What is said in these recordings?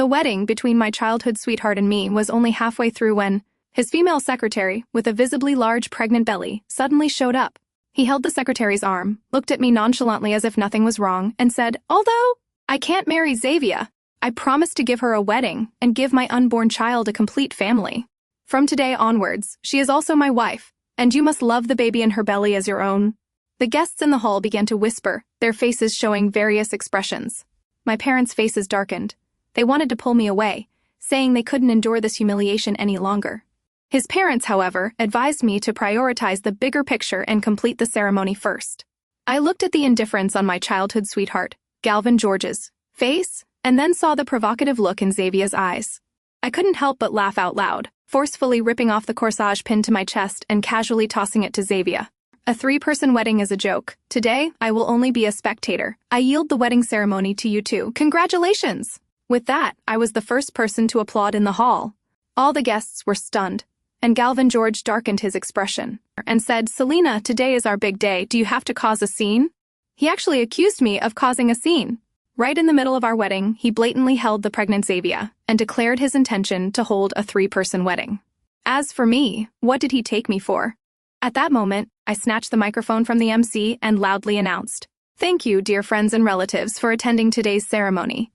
The wedding between my childhood sweetheart and me was only halfway through when his female secretary, with a visibly large pregnant belly, suddenly showed up. He held the secretary's arm, looked at me nonchalantly as if nothing was wrong, and said, "Although I can't marry Xavia, I promise to give her a wedding and give my unborn child a complete family. From today onwards, she is also my wife, and you must love the baby in her belly as your own." The guests in the hall began to whisper, their faces showing various expressions. My parents' faces darkened. They wanted to pull me away, saying they couldn't endure this humiliation any longer. His parents, however, advised me to prioritize the bigger picture and complete the ceremony first. I looked at the indifference on my childhood sweetheart, Galvin George's, face, and then saw the provocative look in Xavia's eyes. I couldn't help but laugh out loud, forcefully ripping off the corsage pinned to my chest and casually tossing it to Xavia. A 3-person wedding is a joke. Today, I will only be a spectator. I yield the wedding ceremony to you two. Congratulations! With that, I was the first person to applaud in the hall. All the guests were stunned, and Galvin George darkened his expression and said, "Selena, today is our big day. Do you have to cause a scene?" He actually accused me of causing a scene. Right in the middle of our wedding, he blatantly held the pregnant Xavia and declared his intention to hold a 3-person wedding. As for me, what did he take me for? At that moment, I snatched the microphone from the MC and loudly announced, "Thank you, dear friends and relatives, for attending today's ceremony.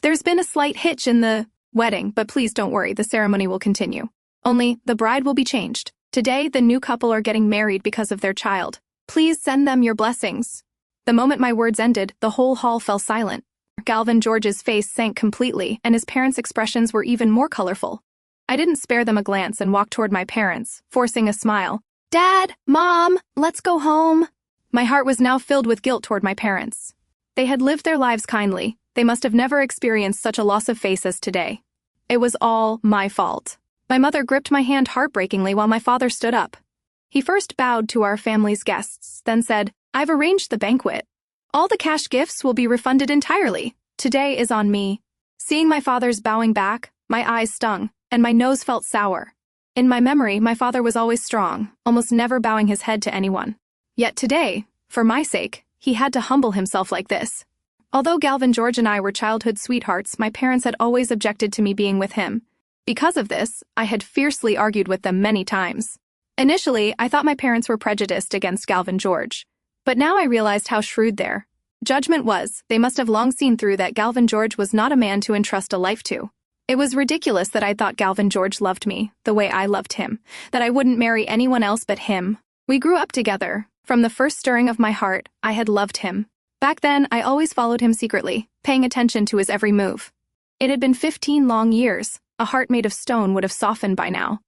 There's been a slight hitch in the wedding, but please don't worry, the ceremony will continue. Only, the bride will be changed. Today, the new couple are getting married because of their child. Please send them your blessings." The moment my words ended, the whole hall fell silent. Galvin George's face sank completely, and his parents' expressions were even more colorful. I didn't spare them a glance and walked toward my parents, forcing a smile. "Dad, Mom, let's go home." My heart was now filled with guilt toward my parents. They had lived their lives kindly. They must have never experienced such a loss of face as today. It was all my fault. My mother gripped my hand heartbreakingly while my father stood up. He first bowed to our family's guests, then said, "I've arranged the banquet. All the cash gifts will be refunded entirely. Today is on me." Seeing my father's bowing back, my eyes stung, and my nose felt sour. In my memory, my father was always strong, almost never bowing his head to anyone. Yet today, for my sake, he had to humble himself like this. Although Galvin George and I were childhood sweethearts, my parents had always objected to me being with him. Because of this, I had fiercely argued with them many times. Initially, I thought my parents were prejudiced against Galvin George. But now I realized how shrewd their judgment was. They must have long seen through that Galvin George was not a man to entrust a life to. It was ridiculous that I thought Galvin George loved me, the way I loved him, that I wouldn't marry anyone else but him. We grew up together. From the first stirring of my heart, I had loved him. Back then, I always followed him secretly, paying attention to his every move. It had been 15 long years. A heart made of stone would have softened by now.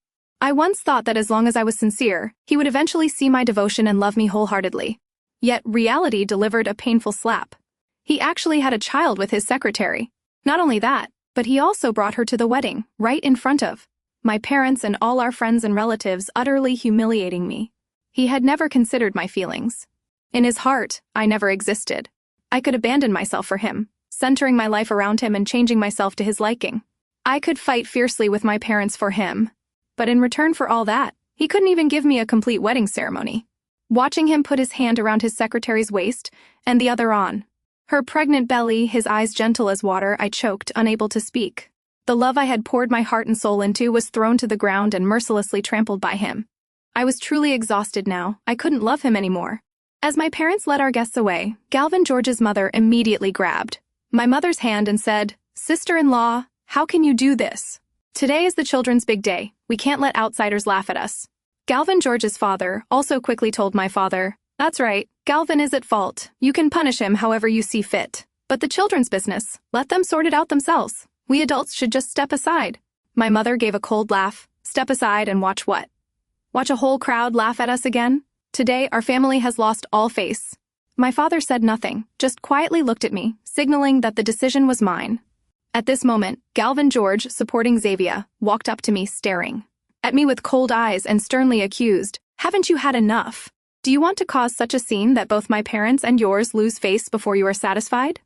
I once thought that as long as I was sincere, he would eventually see my devotion and love me wholeheartedly. Yet reality delivered a painful slap. He actually had a child with his secretary. Not only that, but he also brought her to the wedding, right in front of my parents and all our friends and relatives, utterly humiliating me. He had never considered my feelings. In his heart, I never existed. I could abandon myself for him, centering my life around him and changing myself to his liking. I could fight fiercely with my parents for him. But in return for all that, he couldn't even give me a complete wedding ceremony. Watching him put his hand around his secretary's waist and the other on her pregnant belly, his eyes gentle as water, I choked, unable to speak. The love I had poured my heart and soul into was thrown to the ground and mercilessly trampled by him. I was truly exhausted now. I couldn't love him anymore. As my parents led our guests away, Galvin George's mother immediately grabbed my mother's hand and said, "Sister-in-law, how can you do this? Today is the children's big day. We can't let outsiders laugh at us." Galvin George's father also quickly told my father, "That's right, Galvin is at fault. You can punish him however you see fit. But the children's business, let them sort it out themselves. We adults should just step aside." My mother gave a cold laugh. "Step aside and watch what? Watch a whole crowd laugh at us again? Today, our family has lost all face." My father said nothing, just quietly looked at me, signaling that the decision was mine. At this moment, Galvin George, supporting Xavia, walked up to me staring at me with cold eyes and sternly accused, "Haven't you had enough? Do you want to cause such a scene that both my parents and yours lose face before you are satisfied?"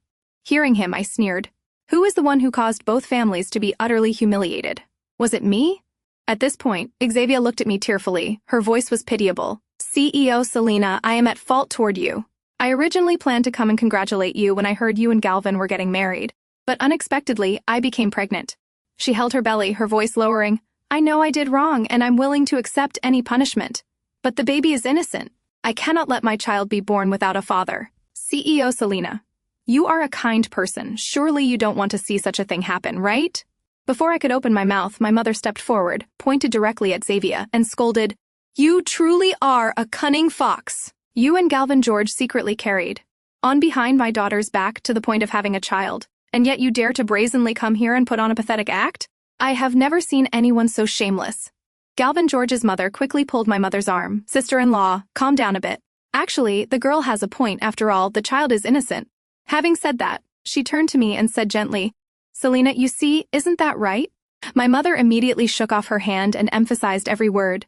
Hearing him, I sneered. Who is the one who caused both families to be utterly humiliated? Was it me? At this point, Xavia looked at me tearfully. Her voice was pitiable. "CEO Selena, I am at fault toward you. I originally planned to come and congratulate you when I heard you and Galvin were getting married. But unexpectedly, I became pregnant. She held her belly, her voice lowering. I know I did wrong, and I'm willing to accept any punishment. But the baby is innocent. I cannot let my child be born without a father. CEO Selena. You are a kind person. Surely you don't want to see such a thing happen, right? Before I could open my mouth, my mother stepped forward, pointed directly at Xavia, and scolded, You truly are a cunning fox. You and Galvin George secretly carried on behind my daughter's back to the point of having a child, and yet you dare to brazenly come here and put on a pathetic act? I have never seen anyone so shameless. Galvin George's mother quickly pulled my mother's arm. Sister-in-law, calm down a bit. Actually, the girl has a point. After all, the child is innocent. Having said that, she turned to me and said gently, Selena, you see, isn't that right? My mother immediately shook off her hand and emphasized every word.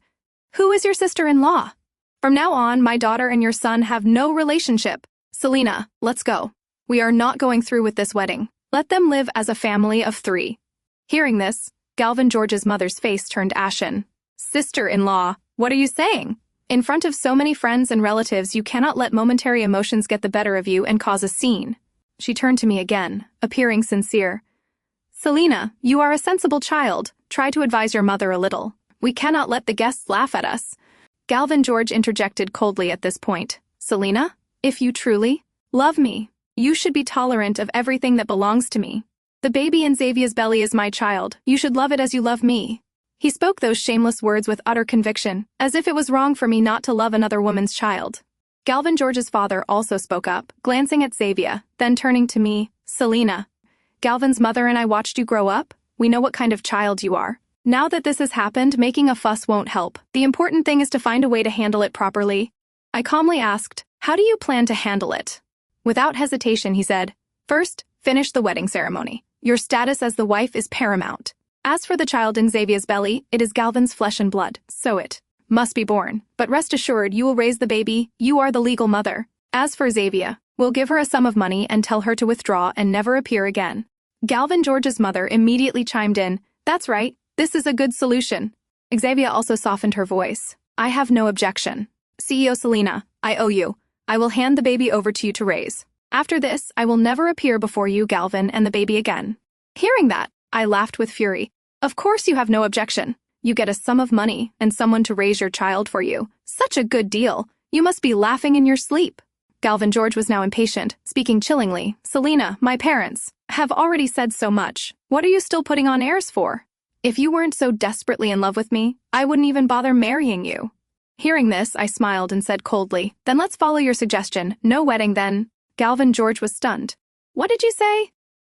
Who is your sister-in-law? From now on, my daughter and your son have no relationship. Selena, let's go. We are not going through with this wedding. Let them live as a family of 3. Hearing this, Galvin George's mother's face turned ashen. Sister-in-law, what are you saying? In front of so many friends and relatives, you cannot let momentary emotions get the better of you and cause a scene. She turned to me again, appearing sincere. Selena, you are a sensible child. Try to advise your mother a little. We cannot let the guests laugh at us. Galvin George interjected coldly at this point. Selena, if you truly love me, you should be tolerant of everything that belongs to me. The baby in Xavia's belly is my child. You should love it as you love me. He spoke those shameless words with utter conviction, as if it was wrong for me not to love another woman's child. Galvin George's father also spoke up, glancing at Xavia, then turning to me. Selena, Galvin's mother and I watched you grow up. We know what kind of child you are. Now that this has happened, making a fuss won't help. The important thing is to find a way to handle it properly. I calmly asked, how do you plan to handle it? Without hesitation, he said, first, finish the wedding ceremony. Your status as the wife is paramount. As for the child in Xavia's belly, it is Galvin's flesh and blood, so it must be born. But rest assured, you will raise the baby. You are the legal mother. As for Xavia, we'll give her a sum of money and tell her to withdraw and never appear again. Galvin George's mother immediately chimed in, that's right, this is a good solution. Xavia also softened her voice. I have no objection. CEO Selena, I owe you. I will hand the baby over to you to raise. After this, I will never appear before you, Galvin, and the baby again. Hearing that, I laughed with fury. Of course you have no objection. You get a sum of money and someone to raise your child for you. Such a good deal. You must be laughing in your sleep. Galvin George was now impatient, speaking chillingly. Selena, my parents have already said so much. What are you still putting on airs for? If you weren't so desperately in love with me, I wouldn't even bother marrying you. Hearing this, I smiled and said coldly, then let's follow your suggestion. No wedding then. Galvin George was stunned. What did you say?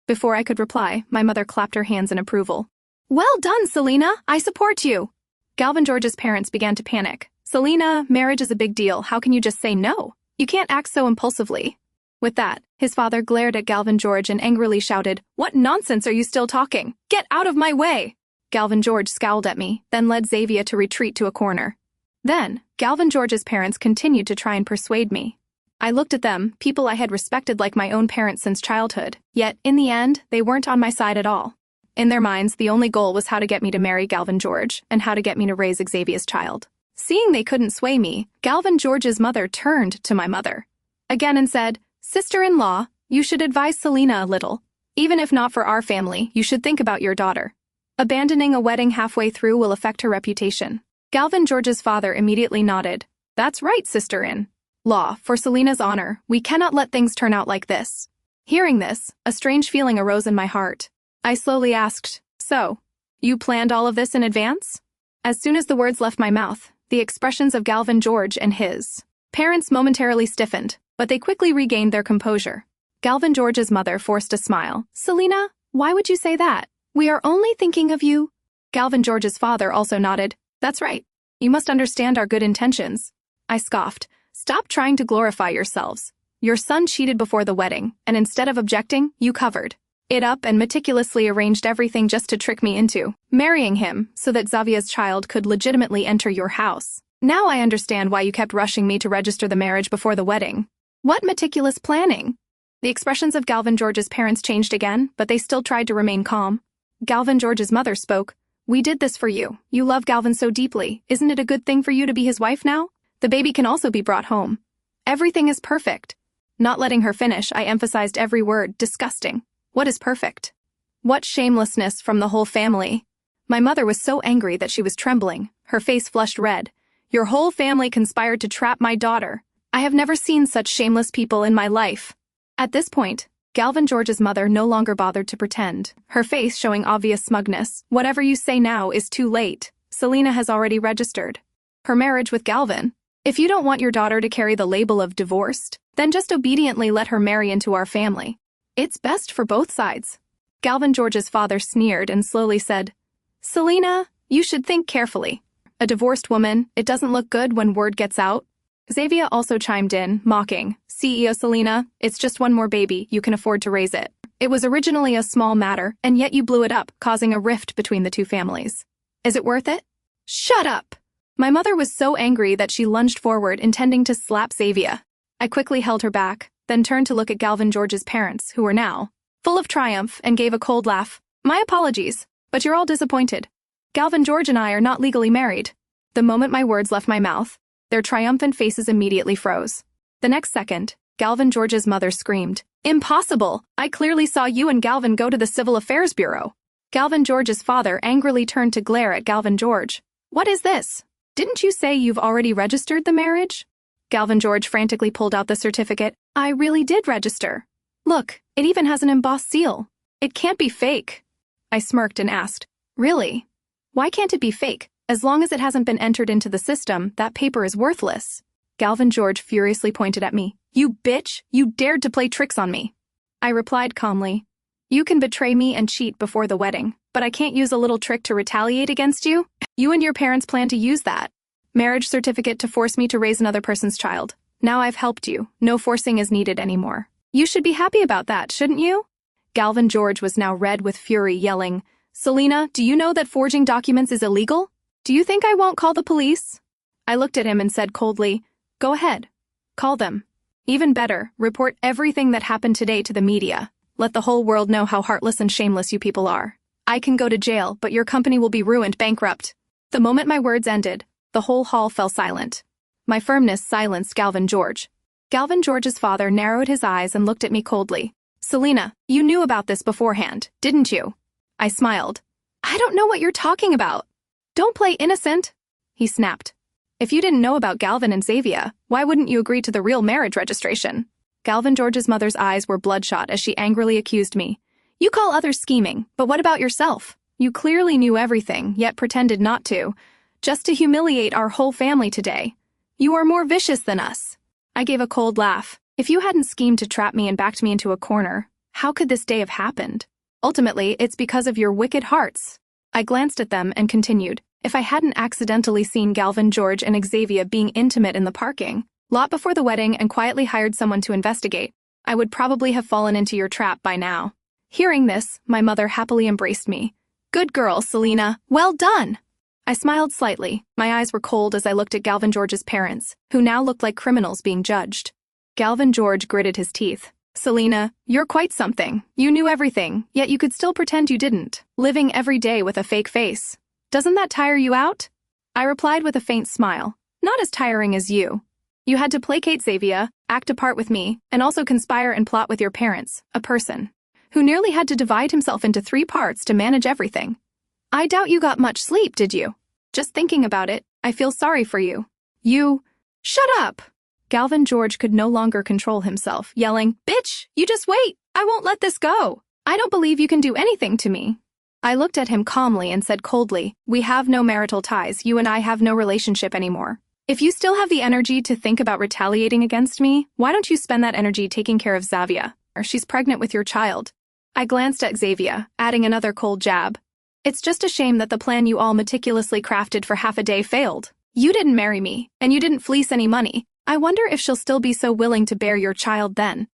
Before I could reply, my mother clapped her hands in approval. Well done, Selena. I support you. Galvin George's parents began to panic. Selena, marriage is a big deal. How can you just say no? You can't act so impulsively. With that, his father glared at Galvin George and angrily shouted, What nonsense are you still talking? Get out of my way! Galvin George scowled at me, then led Xavia to retreat to a corner. Then, Galvin George's parents continued to try and persuade me. I looked at them, people I had respected like my own parents since childhood, yet, in the end, they weren't on my side at all. In their minds, the only goal was how to get me to marry Galvin George, and how to get me to raise Xavia's child. Seeing they couldn't sway me, Galvin George's mother turned to my mother again and said, Sister-in-law, you should advise Selena a little. Even if not for our family, you should think about your daughter. Abandoning a wedding halfway through will affect her reputation. Galvin George's father immediately nodded. That's right, sister-in-law. For Selena's honor, we cannot let things turn out like this. Hearing this, a strange feeling arose in my heart. I slowly asked, So, you planned all of this in advance? As soon as the words left my mouth, the expressions of Galvin George and his parents momentarily stiffened, but they quickly regained their composure. Galvin George's mother forced a smile. Selena, why would you say that? We are only thinking of you. Galvin George's father also nodded. That's right. You must understand our good intentions. I scoffed. Stop trying to glorify yourselves. Your son cheated before the wedding, and instead of objecting, you covered it up and meticulously arranged everything just to trick me into marrying him so that Xavia's child could legitimately enter your house. Now I understand why you kept rushing me to register the marriage before the wedding. What meticulous planning! The expressions of Galvin George's parents changed again, but they still tried to remain calm. Galvin George's mother spoke. We did this for you. You love Galvin so deeply. Isn't it a good thing for you to be his wife now? The baby can also be brought home. Everything is perfect. Not letting her finish, I emphasized every word. Disgusting. What is perfect? What shamelessness from the whole family. My mother was so angry that she was trembling, her face flushed red. Your whole family conspired to trap my daughter. I have never seen such shameless people in my life. At this point, Galvin George's mother no longer bothered to pretend, her face showing obvious smugness. Whatever you say now is too late. Selena has already registered her marriage with Galvin. If you don't want your daughter to carry the label of divorced, then just obediently let her marry into our family. It's best for both sides. Galvin George's father sneered and slowly said, Selena, you should think carefully. A divorced woman, it doesn't look good when word gets out. Xavia also chimed in, mocking, CEO Selena, it's just one more baby, you can afford to raise it. It was originally a small matter, and yet you blew it up, causing a rift between the two families. Is it worth it? Shut up! My mother was so angry that she lunged forward, intending to slap Xavia. I quickly held her back, then turned to look at Galvin George's parents, who were now full of triumph, and gave a cold laugh. My apologies, but you're all disappointed. Galvin George and I are not legally married. The moment my words left my mouth, their triumphant faces immediately froze. The next second, Galvin George's mother screamed, Impossible! I clearly saw you and Galvin go to the Civil Affairs Bureau. Galvin George's father angrily turned to glare at Galvin George. What is this? Didn't you say you've already registered the marriage? Galvin George frantically pulled out the certificate. I really did register. Look, it even has an embossed seal. It can't be fake. I smirked and asked, Really? Why can't it be fake? As long as it hasn't been entered into the system, that paper is worthless. Galvin George furiously pointed at me. You bitch, you dared to play tricks on me. I replied calmly, You can betray me and cheat before the wedding, but I can't use a little trick to retaliate against you. You and your parents plan to use that marriage certificate to force me to raise another person's child. Now I've helped you. No forcing is needed anymore. You should be happy about that, shouldn't you? Galvin George was now red with fury, yelling, Selena, do you know that forging documents is illegal? Do you think I won't call the police? I looked at him and said coldly, Go ahead. Call them. Even better, report everything that happened today to the media. Let the whole world know how heartless and shameless you people are. I can go to jail, but your company will be ruined, bankrupt. The moment my words ended, the whole hall fell silent. My firmness silenced Galvin George. Galvin George's father narrowed his eyes and looked at me coldly. Selena, you knew about this beforehand, didn't you? I smiled. I don't know what you're talking about. Don't play innocent, he snapped. If you didn't know about Galvin and Xavia, why wouldn't you agree to the real marriage registration? Galvin George's mother's eyes were bloodshot as she angrily accused me. You call others scheming, but what about yourself? You clearly knew everything, yet pretended not to, just to humiliate our whole family today. You are more vicious than us. I gave a cold laugh. If you hadn't schemed to trap me and backed me into a corner, how could this day have happened? Ultimately, it's because of your wicked hearts. I glanced at them and continued. If I hadn't accidentally seen Galvin George and Xavia being intimate in the parking lot before the wedding and quietly hired someone to investigate, I would probably have fallen into your trap by now. Hearing this, my mother happily embraced me. Good girl, Selena. Well done. I smiled slightly. My eyes were cold as I looked at Galvin George's parents, who now looked like criminals being judged. Galvin George gritted his teeth. Selena, you're quite something. You knew everything, yet you could still pretend you didn't, living every day with a fake face. Doesn't that tire you out? I replied with a faint smile. Not as tiring as you. You had to placate Xavia, act a part with me, and also conspire and plot with your parents, a person who nearly had to divide himself into 3 parts to manage everything. I doubt you got much sleep, did you? Just thinking about it, I feel sorry for you. You... Shut up! Galvin George could no longer control himself, yelling, Bitch, you just wait! I won't let this go! I don't believe you can do anything to me. I looked at him calmly and said coldly, We have no marital ties, you and I have no relationship anymore. If you still have the energy to think about retaliating against me, why don't you spend that energy taking care of Xavia? She's pregnant with your child. I glanced at Xavia, adding another cold jab. It's just a shame that the plan you all meticulously crafted for half a day failed. You didn't marry me, and you didn't fleece any money. I wonder if she'll still be so willing to bear your child then.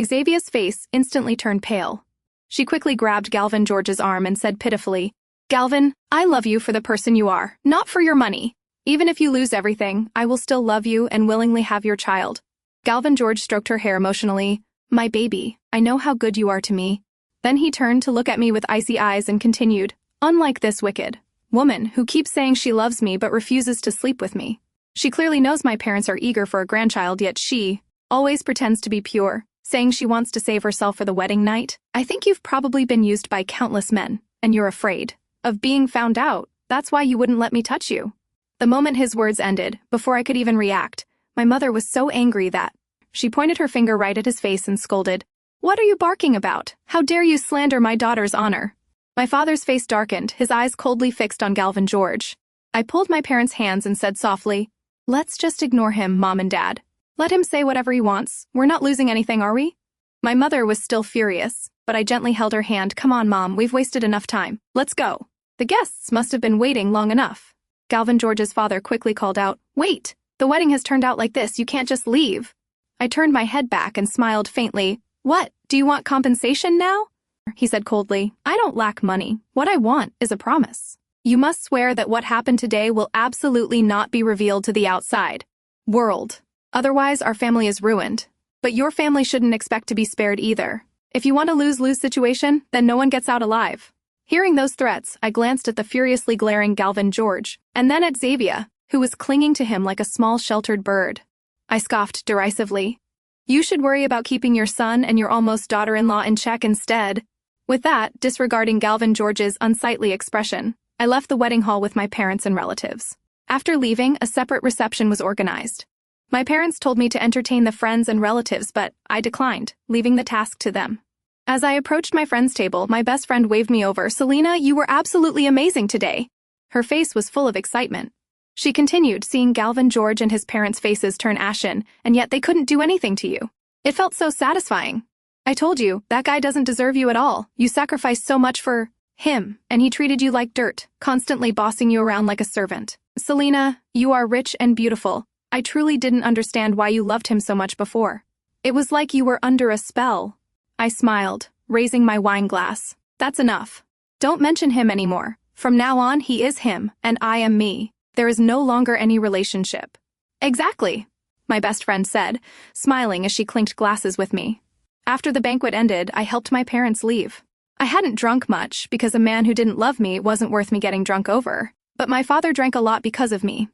Xavia's face instantly turned pale. She quickly grabbed Galvin George's arm and said pitifully, Galvin, I love you for the person you are, not for your money. Even if you lose everything, I will still love you and willingly have your child. Galvin George stroked her hair emotionally. My baby, I know how good you are to me. Then he turned to look at me with icy eyes and continued, Unlike this wicked woman who keeps saying she loves me but refuses to sleep with me. She clearly knows my parents are eager for a grandchild, yet she always pretends to be pure, saying she wants to save herself for the wedding night. I think you've probably been used by countless men, and you're afraid of being found out. That's why you wouldn't let me touch you. The moment his words ended, before I could even react, my mother was so angry that she pointed her finger right at his face and scolded, "What are you barking about? How dare you slander my daughter's honor?" My father's face darkened, his eyes coldly fixed on Galvin George. I pulled my parents' hands and said softly, "Let's just ignore him, Mom and Dad. Let him say whatever he wants. We're not losing anything, are we?" My mother was still furious, but I gently held her hand. "Come on, Mom, we've wasted enough time. Let's go." The guests must have been waiting long enough. Galvin George's father quickly called out, "Wait, the wedding has turned out like this, you can't just leave." I turned my head back and smiled faintly. "What, do you want compensation now?" He said coldly, "I don't lack money. What I want is a promise. You must swear that what happened today will absolutely not be revealed to the outside world. Otherwise, our family is ruined. But your family shouldn't expect to be spared either. If you want a lose-lose situation, then no one gets out alive." Hearing those threats, I glanced at the furiously glaring Galvin George, and then at Xavia, who was clinging to him like a small sheltered bird. I scoffed derisively. "You should worry about keeping your son and your almost daughter-in-law in check instead." With that, disregarding Galvin George's unsightly expression, I left the wedding hall with my parents and relatives. After leaving, a separate reception was organized. My parents told me to entertain the friends and relatives, but I declined, leaving the task to them. As I approached my friend's table, my best friend waved me over. "Selena, you were absolutely amazing today." Her face was full of excitement. She continued, seeing Galvin George and his parents' faces turn ashen, and yet they couldn't do anything to you. It felt so satisfying. "I told you, that guy doesn't deserve you at all. You sacrificed so much for him, and he treated you like dirt, constantly bossing you around like a servant. Selena, you are rich and beautiful. I truly didn't understand why you loved him so much before. It was like you were under a spell." I smiled, raising my wine glass. "That's enough. Don't mention him anymore. From now on, he is him, and I am me. There is no longer any relationship." "Exactly," my best friend said, smiling as she clinked glasses with me. After the banquet ended, I helped my parents leave. I hadn't drunk much, because a man who didn't love me wasn't worth me getting drunk over. But my father drank a lot because of me.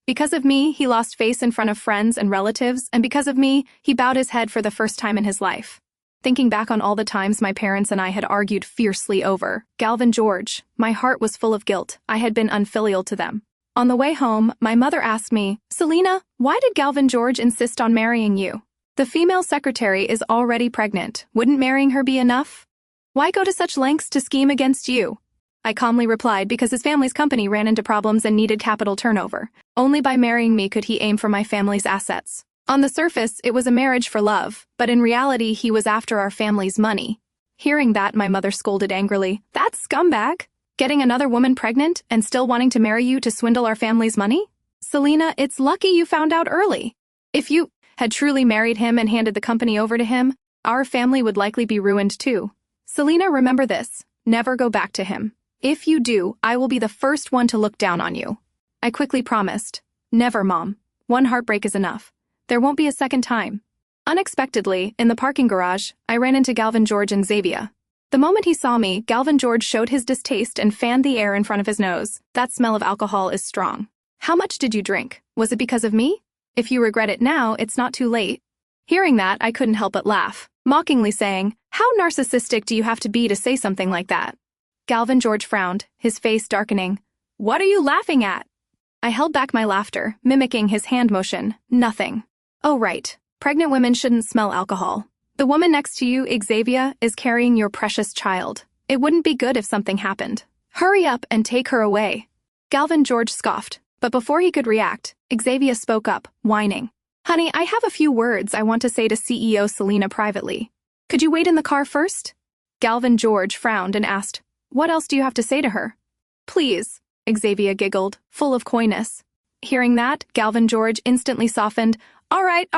Because of me, he lost face in front of friends and relatives, and because of me, he bowed his head for the first time in his life. Thinking back on all the times my parents and I had argued fiercely over Galvin George, my heart was full of guilt. I had been unfilial to them. On the way home, my mother asked me, "Selena, why did Galvin George insist on marrying you? The female secretary is already pregnant. Wouldn't marrying her be enough? Why go to such lengths to scheme against you?" I calmly replied, because his family's company ran into problems and needed capital turnover. Only by marrying me could he aim for my family's assets. On the surface, it was a marriage for love, but in reality, he was after our family's money. Hearing that, my mother scolded angrily. "That scumbag? Getting another woman pregnant and still wanting to marry you to swindle our family's money? Selena, it's lucky you found out early. If you had truly married him and handed the company over to him, our family would likely be ruined too. Selena, remember this. Never go back to him. If you do, I will be the first one to look down on you." I quickly promised. "Never, Mom. One heartbreak is enough. There won't be a second time." Unexpectedly, in the parking garage, I ran into Galvin George and Xavia. The moment he saw me, Galvin George showed his distaste and fanned the air in front of his nose. "That smell of alcohol is strong. How much did you drink? Was it because of me? If you regret it now, it's not too late." Hearing that, I couldn't help but laugh, mockingly saying, "How narcissistic do you have to be to say something like that?" Galvin George frowned, his face darkening. "What are you laughing at?" I held back my laughter, mimicking his hand motion. "Nothing." "Oh, right. Pregnant women shouldn't smell alcohol. The woman next to you, Xavia, is carrying your precious child. It wouldn't be good if something happened. Hurry up and take her away." Galvin George scoffed, but before he could react, Xavia spoke up, whining. "Honey, I have a few words I want to say to CEO Selena privately. Could you wait in the car first?" Galvin George frowned and asked, "What else do you have to say to her?" "Please," Xavia giggled, full of coyness. Hearing that, Galvin George instantly softened. All right,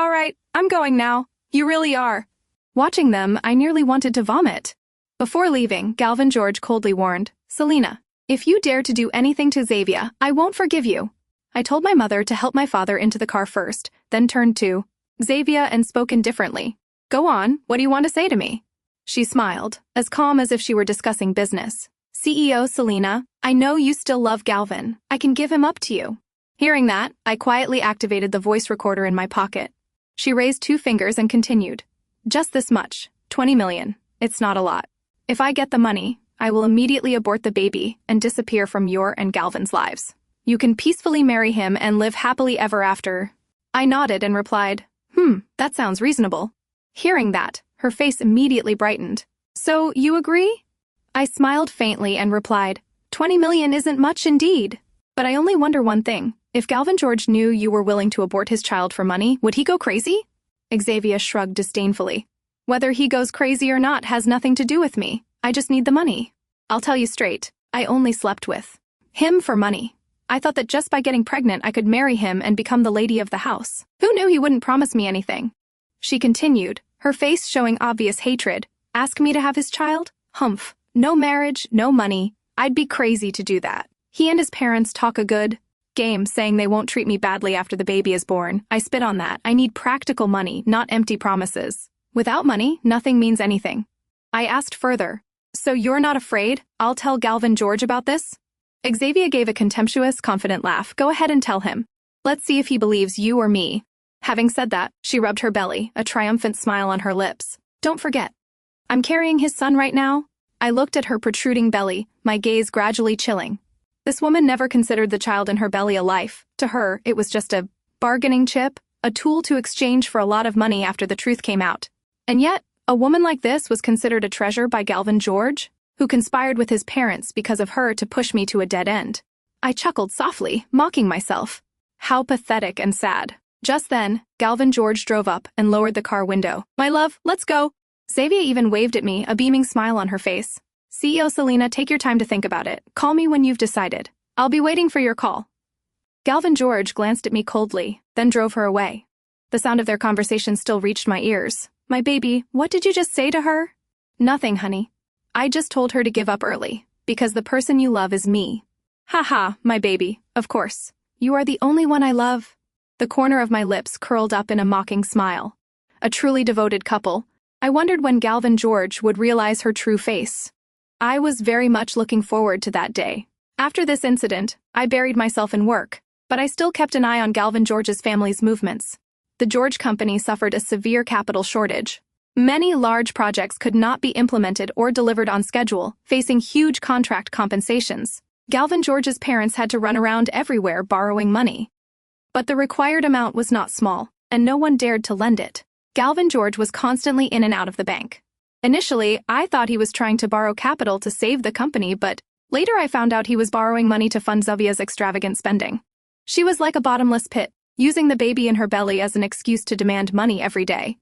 I'm going now. You really are." Watching them, I nearly wanted to vomit. Before leaving, Galvin George coldly warned, "Selena, if you dare to do anything to Xavia, I won't forgive you." I told my mother to help my father into the car first, then turned to Xavia and spoke indifferently. "Go on, what do you want to say to me?" She smiled, as calm as if she were discussing business. "CEO Selena, I know you still love Galvin. I can give him up to you." Hearing that, I quietly activated the voice recorder in my pocket. She raised 2 fingers and continued. Just this much, 20 million. It's not a lot. If I get the money, I will immediately abort the baby and disappear from your and Galvin's lives. You can peacefully marry him and live happily ever after. I nodded and replied, that sounds reasonable. Hearing that, her face immediately brightened. So, you agree? I smiled faintly and replied, 20 million isn't much indeed. But I only wonder one thing. If Galvin George knew you were willing to abort his child for money, would he go crazy? Xavia shrugged disdainfully. Whether he goes crazy or not has nothing to do with me. I just need the money. I'll tell you straight, I only slept with him for money. I thought that just by getting pregnant I could marry him and become the lady of the house. Who knew he wouldn't promise me anything? She continued, her face showing obvious hatred. Ask me to have his child? Humph. No marriage, no money. I'd be crazy to do that. He and his parents talk a good game saying they won't treat me badly after the baby is born. I spit on that. I need practical money, not empty promises. Without money, nothing means anything. I asked further, so you're not afraid? I'll tell Galvin George about this? Xavia gave a contemptuous, confident laugh. Go ahead and tell him. Let's see if he believes you or me. Having said that, she rubbed her belly, a triumphant smile on her lips. Don't forget. I'm carrying his son right now. I looked at her protruding belly, my gaze gradually chilling. This woman never considered the child in her belly a life. To her, it was just a bargaining chip, a tool to exchange for a lot of money after the truth came out. And yet, a woman like this was considered a treasure by Galvin George, who conspired with his parents because of her to push me to a dead end. I chuckled softly, mocking myself. How pathetic and sad. Just then, Galvin George drove up and lowered the car window. My love, let's go. Xavia even waved at me, a beaming smile on her face. CEO Selena, take your time to think about it. Call me when you've decided. I'll be waiting for your call. Galvin George glanced at me coldly, then drove her away. The sound of their conversation still reached my ears. My baby, what did you just say to her? Nothing, honey. I just told her to give up early, because the person you love is me. Haha, my baby, of course. You are the only one I love. The corner of my lips curled up in a mocking smile. A truly devoted couple. I wondered when Galvin George would realize her true face. I was very much looking forward to that day. After this incident, I buried myself in work, but I still kept an eye on Galvin George's family's movements. The George Company suffered a severe capital shortage. Many large projects could not be implemented or delivered on schedule, facing huge contract compensations. Galvin George's parents had to run around everywhere borrowing money. But the required amount was not small, and no one dared to lend it. Galvin George was constantly in and out of the bank. Initially, I thought he was trying to borrow capital to save the company, but later I found out he was borrowing money to fund Xavia's extravagant spending. She was like a bottomless pit, using the baby in her belly as an excuse to demand money every day.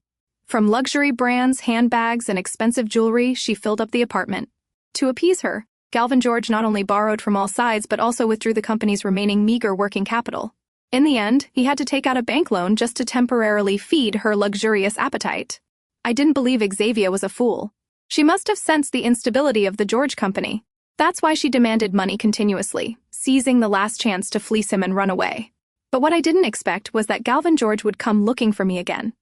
From luxury brands, handbags, and expensive jewelry, she filled up the apartment. To appease her, Galvin George not only borrowed from all sides but also withdrew the company's remaining meager working capital. In the end, he had to take out a bank loan just to temporarily feed her luxurious appetite. I didn't believe Xavia was a fool. She must have sensed the instability of the George Company. That's why she demanded money continuously, seizing the last chance to fleece him and run away. But what I didn't expect was that Galvin George would come looking for me again.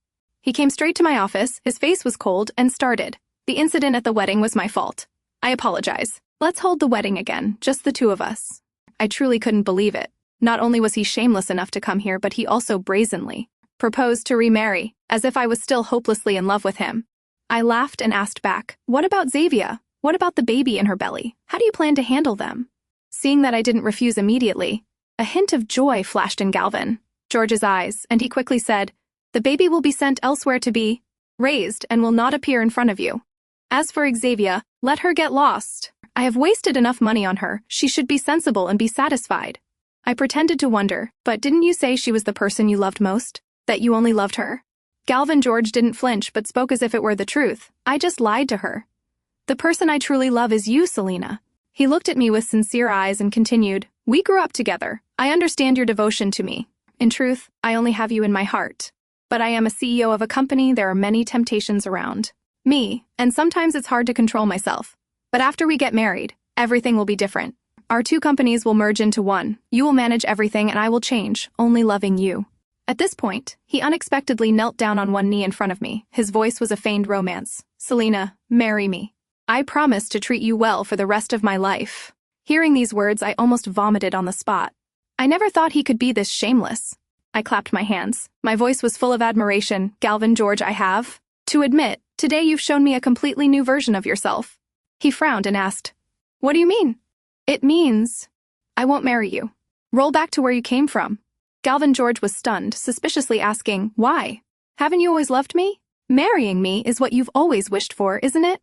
He came straight to my office, his face was cold, and started. The incident at the wedding was my fault. I apologize. Let's hold the wedding again, just the two of us. I truly couldn't believe it. Not only was he shameless enough to come here, but he also brazenly proposed to remarry, as if I was still hopelessly in love with him. I laughed and asked back, what about Xavia? What about the baby in her belly? How do you plan to handle them? Seeing that I didn't refuse immediately, a hint of joy flashed in Galvin George's eyes, and he quickly said, the baby will be sent elsewhere to be raised and will not appear in front of you. As for Xavia, let her get lost. I have wasted enough money on her. She should be sensible and be satisfied. I pretended to wonder, but didn't you say she was the person you loved most? That you only loved her? Galvin George didn't flinch but spoke as if it were the truth. I just lied to her. The person I truly love is you, Selena. He looked at me with sincere eyes and continued, we grew up together. I understand your devotion to me. In truth, I only have you in my heart. But I am a CEO of a company, there are many temptations around me, and sometimes it's hard to control myself. But after we get married, everything will be different. Our two companies will merge into one. You will manage everything and I will change, only loving you. At this point, he unexpectedly knelt down on one knee in front of me. His voice was a feigned romance. Selena, marry me. I promise to treat you well for the rest of my life. Hearing these words, I almost vomited on the spot. I never thought he could be this shameless. I clapped my hands. My voice was full of admiration. Galvin George, I have To admit, today you've shown me a completely new version of yourself. He frowned and asked, What do you mean? It means I won't marry you. Roll back to where you came from. Galvin George was stunned, suspiciously asking, Why? Haven't you always loved me? Marrying me is what you've always wished for, isn't it?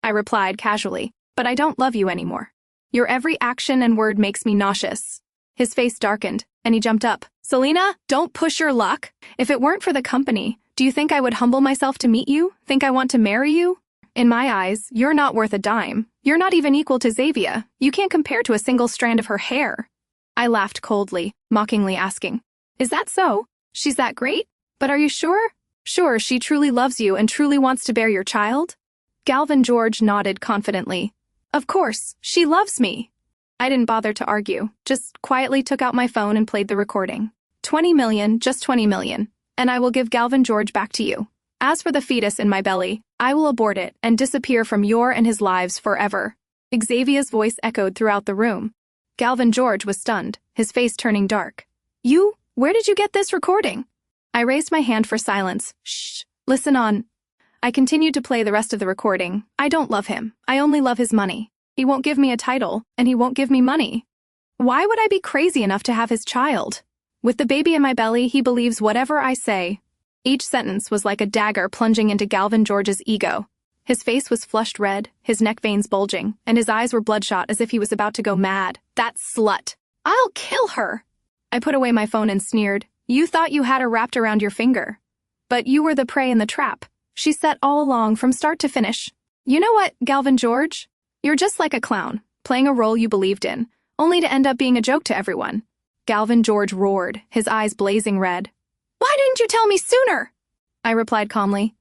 I replied casually, but I don't love you anymore. Your every action and word makes me nauseous. His face darkened, and he jumped up. Selena, don't push your luck. If it weren't for the company, do you think I would humble myself to meet you? Think I want to marry you? In my eyes, you're not worth a dime. You're not even equal to Xavia. You can't compare to a single strand of her hair. I laughed coldly, mockingly asking, Is that so? She's that great? But are you sure? Sure, she truly loves you and truly wants to bear your child? Galvin George nodded confidently. Of course, she loves me. I didn't bother to argue, just quietly took out my phone and played the recording. 20 million, just 20 million, and I will give Galvin George back to you. As for the fetus in my belly, I will abort it and disappear from your and his lives forever. Xavia's voice echoed throughout the room. Galvin George was stunned, his face turning dark. You? Where did you get this recording? I raised my hand for silence. Shh, listen on. I continued to play the rest of the recording. I don't love him. I only love his money. He won't give me a title, and he won't give me money. Why would I be crazy enough to have his child? With the baby in my belly, he believes whatever I say. Each sentence was like a dagger plunging into Galvin George's ego. His face was flushed red, his neck veins bulging, and his eyes were bloodshot as if he was about to go mad. That slut! I'll kill her! I put away my phone and sneered. You thought you had her wrapped around your finger. But you were the prey in the trap. She set all along from start to finish. You know what, Galvin George? You're just like a clown, playing a role you believed in, only to end up being a joke to everyone. Galvin George roared, his eyes blazing red. Why didn't you tell me sooner? I replied calmly.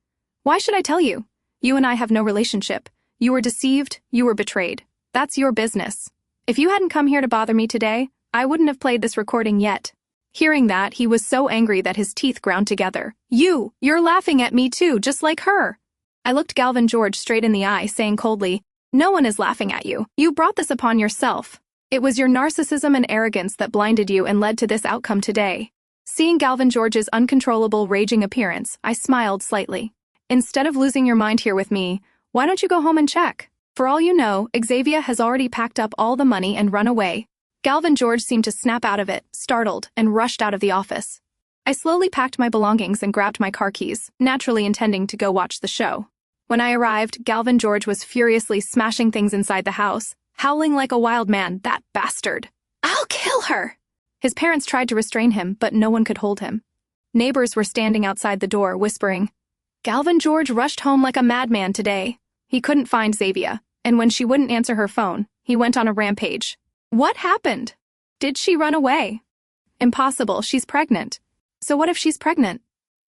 Why should I tell you? You and I have no relationship. You were deceived, you were betrayed. That's your business. If you hadn't come here to bother me today, I wouldn't have played this recording yet. Hearing that, he was so angry that his teeth ground together. You're laughing at me too, just like her. I looked Galvin George straight in the eye, saying coldly, No one is laughing at you. You brought this upon yourself. It was your narcissism and arrogance that blinded you and led to this outcome today. Seeing Galvin George's uncontrollable, raging appearance, I smiled slightly. Instead of losing your mind here with me, why don't you go home and check? For all you know, Xavia has already packed up all the money and run away. Galvin George seemed to snap out of it, startled, and rushed out of the office. I slowly packed my belongings and grabbed my car keys, naturally intending to go watch the show. When I arrived, Galvin George was furiously smashing things inside the house, howling like a wild man, that bastard. I'll kill her! His parents tried to restrain him, but no one could hold him. Neighbors were standing outside the door, whispering, Galvin George rushed home like a madman today. He couldn't find Xavia, and when she wouldn't answer her phone, he went on a rampage. What happened? Did she run away? Impossible, she's pregnant. So what if she's pregnant?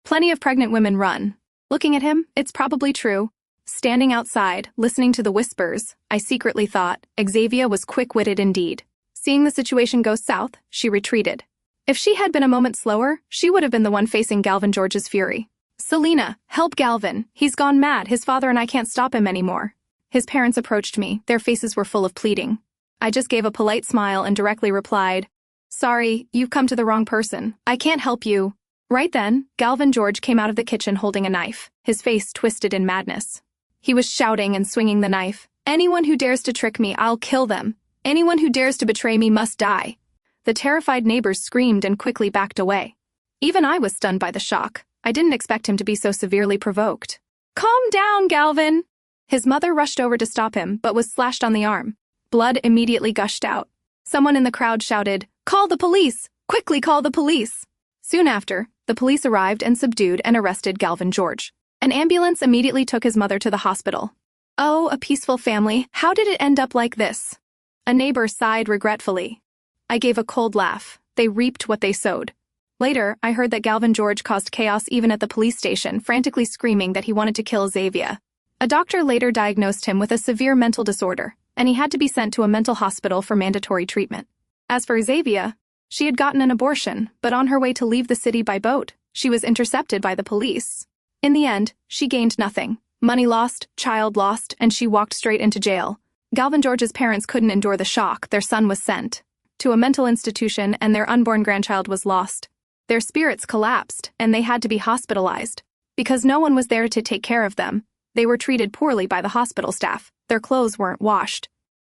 Plenty of pregnant women run. Looking at him, it's probably true. Standing outside, listening to the whispers, I secretly thought Xavia was quick-witted indeed. Seeing the situation go south, she retreated. If she had been a moment slower, she would have been the one facing Galvin George's fury. Selena, help Galvin. He's gone mad. His father and I can't stop him anymore. His parents approached me. Their faces were full of pleading. I just gave a polite smile and directly replied, Sorry, you've come to the wrong person. I can't help you. Right then, Galvin George came out of the kitchen holding a knife, his face twisted in madness. He was shouting and swinging the knife. Anyone who dares to trick me, I'll kill them. Anyone who dares to betray me must die. The terrified neighbors screamed and quickly backed away. Even I was stunned by the shock. I didn't expect him to be so severely provoked. Calm down, Galvin! His mother rushed over to stop him, but was slashed on the arm. Blood immediately gushed out. Someone in the crowd shouted, Call the police! Quickly call the police! Soon after, the police arrived and subdued and arrested Galvin George. An ambulance immediately took his mother to the hospital. Oh, a peaceful family. How did it end up like this? A neighbor sighed regretfully. I gave a cold laugh. They reaped what they sowed. Later, I heard that Galvin George caused chaos even at the police station, frantically screaming that he wanted to kill Xavia. A doctor later diagnosed him with a severe mental disorder, and he had to be sent to a mental hospital for mandatory treatment. As for Xavia, she had gotten an abortion, but on her way to leave the city by boat, she was intercepted by the police. In the end, she gained nothing. Money lost, child lost, and she walked straight into jail. Galvin George's parents couldn't endure the shock. Their son was sent to a mental institution and their unborn grandchild was lost. Their spirits collapsed, and they had to be hospitalized. Because no one was there to take care of them, they were treated poorly by the hospital staff. Their clothes weren't washed.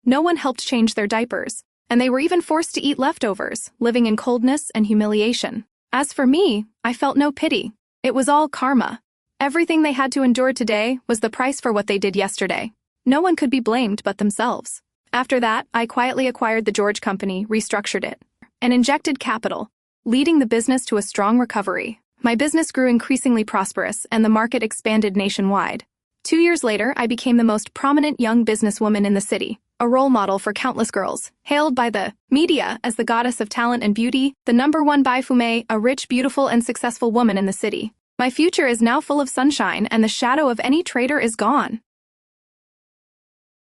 No one helped change their diapers, and they were even forced to eat leftovers, living in coldness and humiliation. As for me, I felt no pity. It was all karma. Everything they had to endure today was the price for what they did yesterday. No one could be blamed but themselves. After that, I quietly acquired the George Company, restructured it, and injected capital, leading the business to a strong recovery. My business grew increasingly prosperous, and the market expanded nationwide. 2 years later, I became the most prominent young businesswoman in the city, a role model for countless girls, hailed by the media as the goddess of talent and beauty, the #1 baifume, a rich, beautiful, and successful woman in the city. My future is now full of sunshine, and the shadow of any traitor is gone.